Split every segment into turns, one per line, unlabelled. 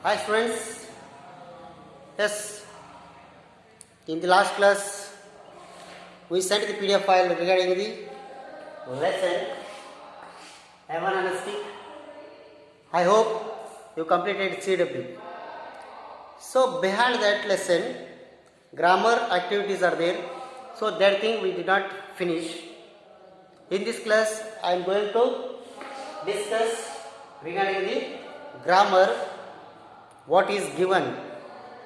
Hi students, yes, in the last class we sent the PDF file regarding the lesson Heaven and Stick. I hope you completed CW. So behind that lesson, grammar activities are there. So that thing we did not finish. In this class I am going to discuss regarding the grammar, what is given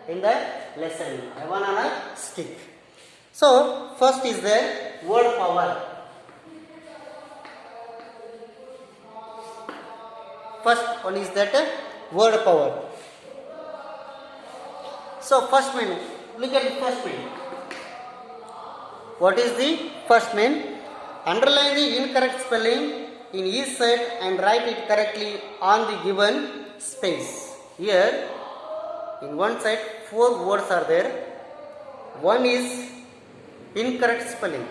in the lesson Heaven on a Stick. So first is the word power. First one is that word power. So first meaning, look at the first meaning. What is the first meaning? Underline the incorrect spelling in each side and write it correctly on the given space. Here in one side 4 words are there. One is incorrect spelling.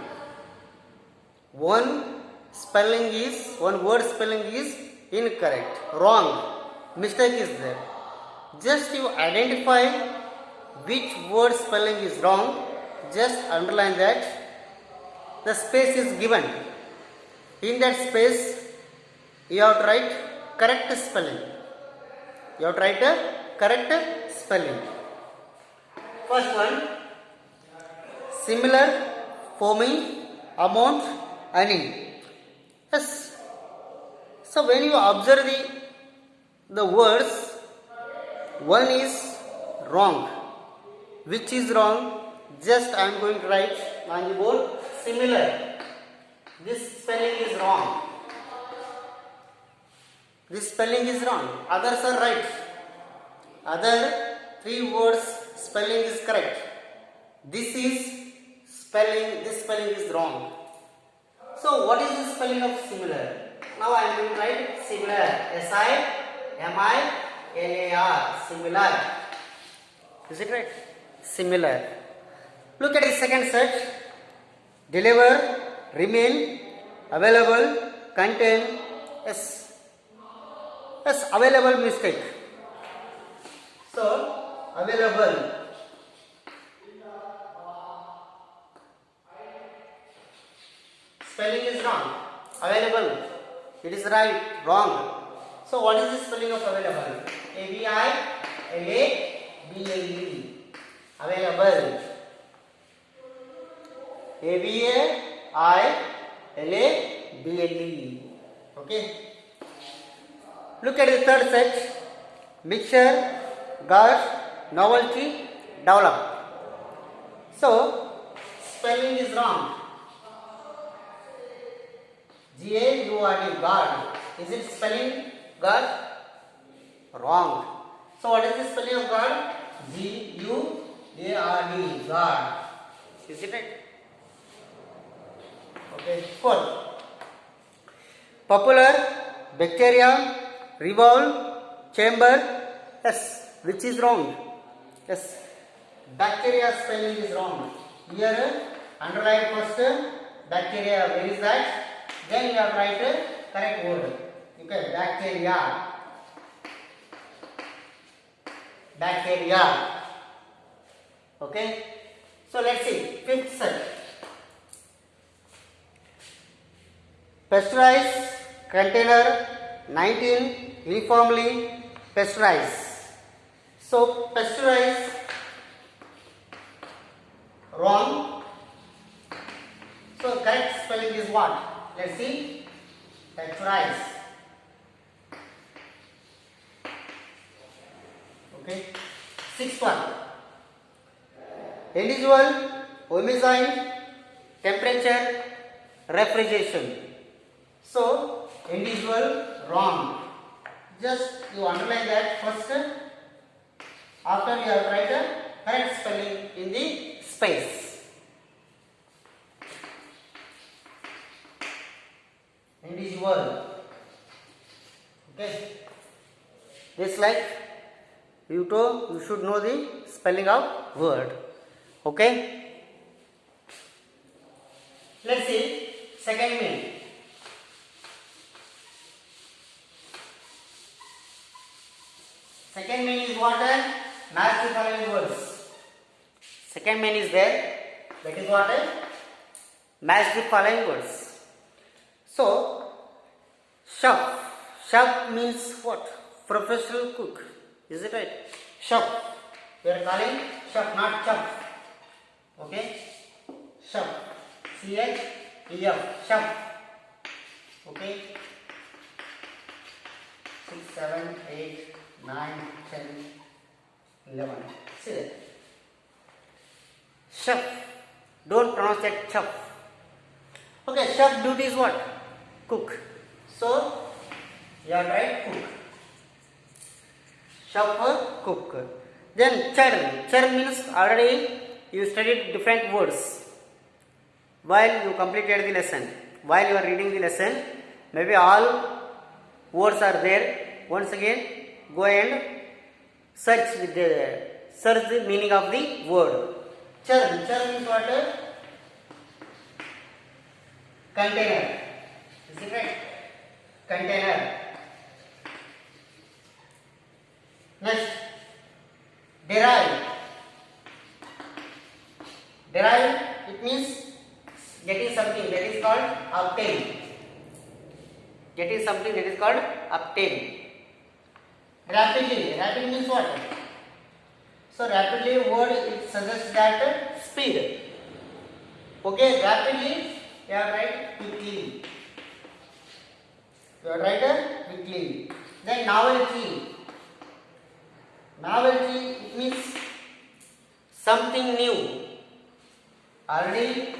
One word spelling is incorrect, wrong, mistake is there. Just you identify which word spelling is wrong, just underline that. The space is given. In that space, you have to write correct spelling. You have to write a correct spelling. First one, similar, foaming, amount, any. Yes. So when you observe the words, one is wrong. Which is wrong? Just I am going to write on the board similar. This spelling is wrong. This spelling is wrong. Others are right. Other 3 words spelling is correct. This spelling is wrong. So what is the spelling of similar? Now I am going to write similar. S-I-M-I-L-A-R. Similar. Is it right? Similar. Look at the second set. Deliver, remain, available, contain. Yes. Yes, available mistake. So, available. Spelling is wrong. Available. It is right. Wrong. So, what is the spelling of available? A-V-I-L-A-B-L-E. Available. A-V-A-I-L-A-B-L-E. Okay. Look at the third set. Mixture, guard, novelty, develop. So, spelling is wrong. G-A-U-R-D, guard. Is it spelling guard? Wrong. So, what is the spelling of guard? G-U-A-R-D, guard. Is it right? Okay. Fourth. Popular, bacteria, revolve, chamber. Yes. Which is wrong? Yes. Bacteria spelling is wrong. Here, underline first bacteria. Where is that? Then you have to write a correct word. Okay. Bacteria. Bacteria. Okay. So let's see. Fifth set. Pasteurize, container, 19, uniformly, pasteurize. So, pasteurize, wrong. So, correct spelling is what? Let's see. Pasteurize. Okay. Sixth one. Individual, homicide, temperature, refrigeration. So, individual, wrong. Just you underline that first. After you have write a correct spelling in the space. Individual. Okay. This like you should know the spelling of word. Okay. Let's see second meaning. Second main is what? Match the following words. Second main is there. That is what? Match the following words. So, chef. Chef means what? Professional cook. Is it right? Chef. We are calling chef, not chef. Okay? Chef. C-H-E-F. Chef. Okay? 6, 7, 8, 9, 10, 11. See that? Chef. Don't pronounce that chef. Okay, chef duty is what? Cook. So, you are right, cook. Chef, cook. Then churn. Churn means already you studied different words while you completed the lesson. While you are reading the lesson, maybe all words are there. Once again, go and search the meaning of the word. Churn. Churn means what? Container. Is it right? Container. Next, derive. Derive, it means getting something, that is called obtain. Getting something, that is called obtain. Rapidly. Rapid means what? So rapidly word it suggests that speed. Okay, rapidly, you are right, quickly. You are right, quickly. Then novelty. Novelty, it means something new. Already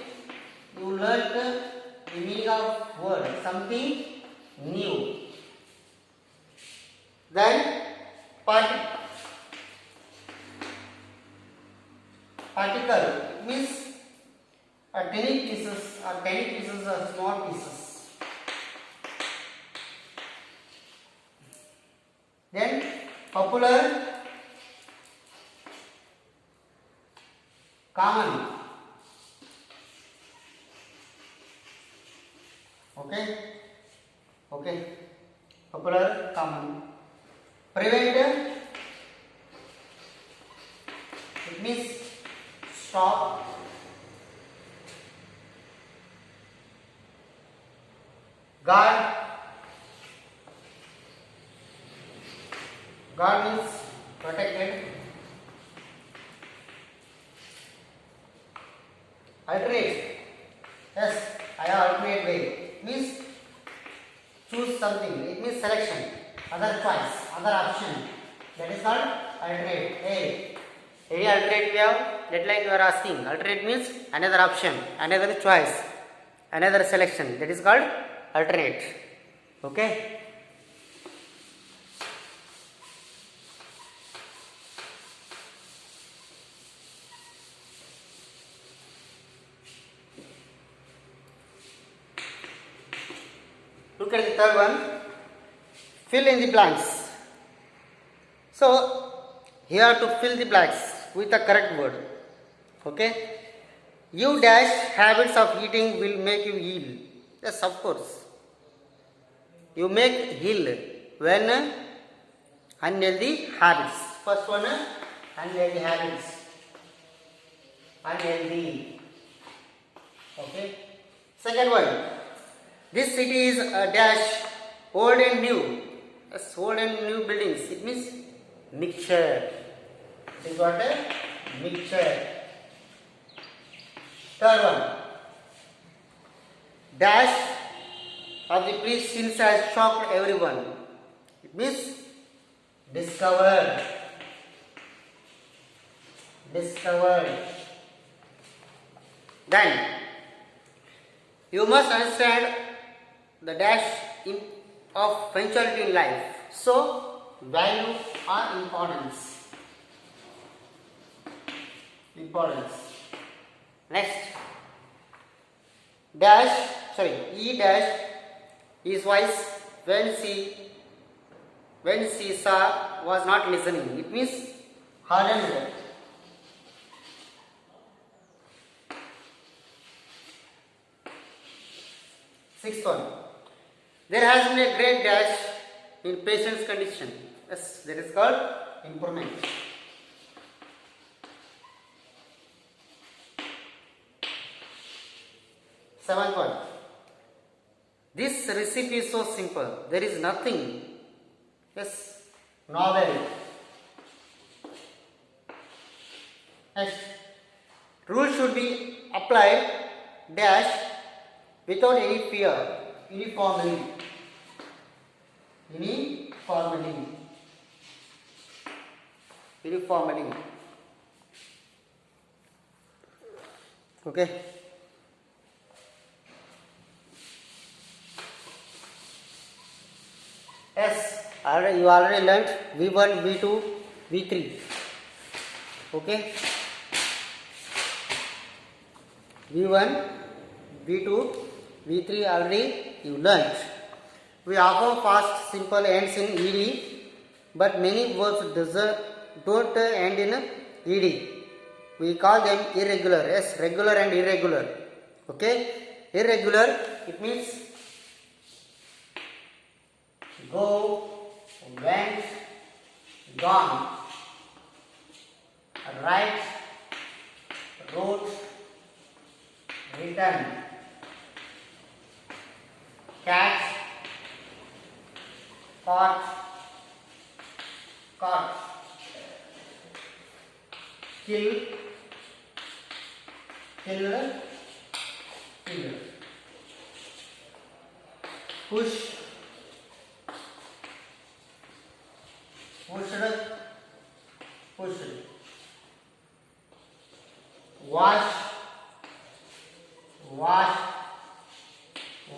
you learnt the meaning of word, something new. Then particle, it means tiny pieces or small pieces. Then popular, common. Okay. Popular, common. Prevent, it means stop. Guard. Guard means protected. Alternate. Yes, I have alternate way. Means choose something. It means selection. Other choice. Other option. That is called alternate. Hey. Any alternate we have? That like you are asking. Alternate means another option, another choice, another selection. That is called alternate. Okay. Look at the third one. Fill in the blanks. So, you have to fill the blanks with the correct word. Okay. You dash habits of eating will make you ill. Yes, of course. You make ill when unhealthy habits. First one, unhealthy habits. Unhealthy. Okay. Second one. This city is a dash old and new. Yes, old and new buildings. It means mixture. It is what a mixture. Third one. Dash of the police scenes has shocked everyone. It means discovered. Discovered. Then you must understand the dash of punctuality in life. So, value or importance. Next, E dash is wise when she saw was not listening. It means hardened. Sixth one. There has been a great dash in patient's condition. Yes, that is called improvement. Seventh one. This recipe is so simple. There is nothing. Yes, novel. Next, rule should be applied dash without any fear, uniformly. Uniformly. Okay. Yes, you already learnt V1, V2, V3. Okay. V1, V2, V3 already you learnt. We often fast simple ends in ED, but many verbs don't end in ED. We call them irregular. Yes, regular and irregular. Okay. Irregular, it means go, went, gone, write, wrote, written, catch, caught, kill, killed, push, pushed, wash,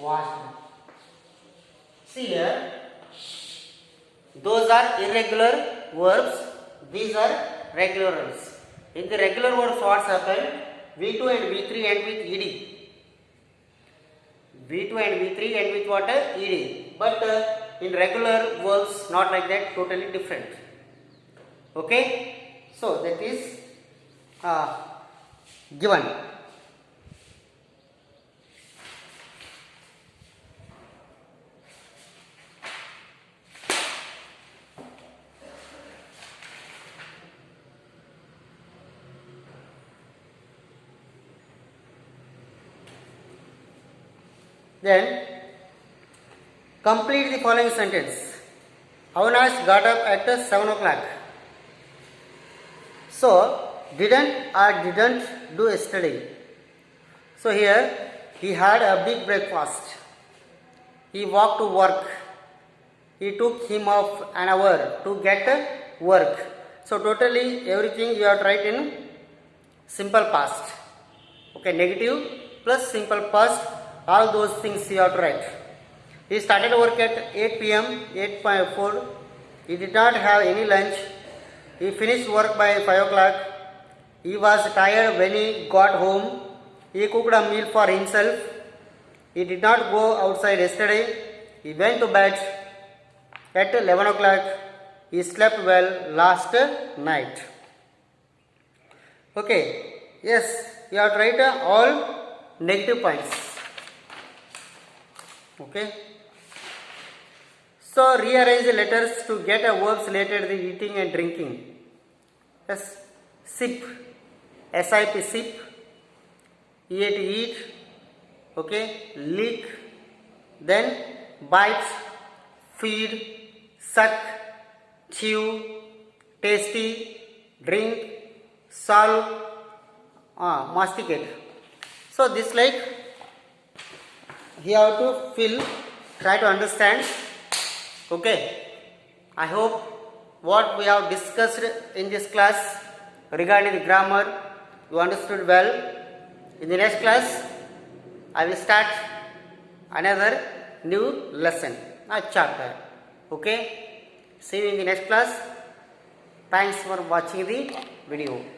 washed. See here, those are irregular verbs, these are regular verbs. In the regular verbs, what's happened? V2 and V3 end with ED. V2 and V3 end with what? ED. But in regular verbs, not like that, totally different. Okay? So, that is given. Then, complete the following sentence. Avinash got up at 7 o'clock. So, didn't do yesterday. So, here he had a big breakfast. He walked to work. It took him off an hour to get work. So, totally everything you have to write in simple past. Okay, negative plus simple past. All those things you have to write. He started work at 8 p.m., 8:04. He did not have any lunch. He finished work by 5 o'clock. He was tired when he got home. He cooked a meal for himself. He did not go outside yesterday. He went to bed at 11 o'clock. He slept well last night. Okay. Yes, you have to write all negative points. Okay. So, rearrange the letters to get a verbs related to the eating and drinking. Yes. Sip. SIP, sip. Eat, eat. Okay. Lick. Then bite. Feed. Suck. Chew. Tasty. Drink. Solve. Masticate. So, this like you have to fill, try to understand. Okay. I hope what we have discussed in this class regarding the grammar you understood well. In the next class I will start another new lesson, a chapter. Okay. See you in the next class. Thanks for watching the video.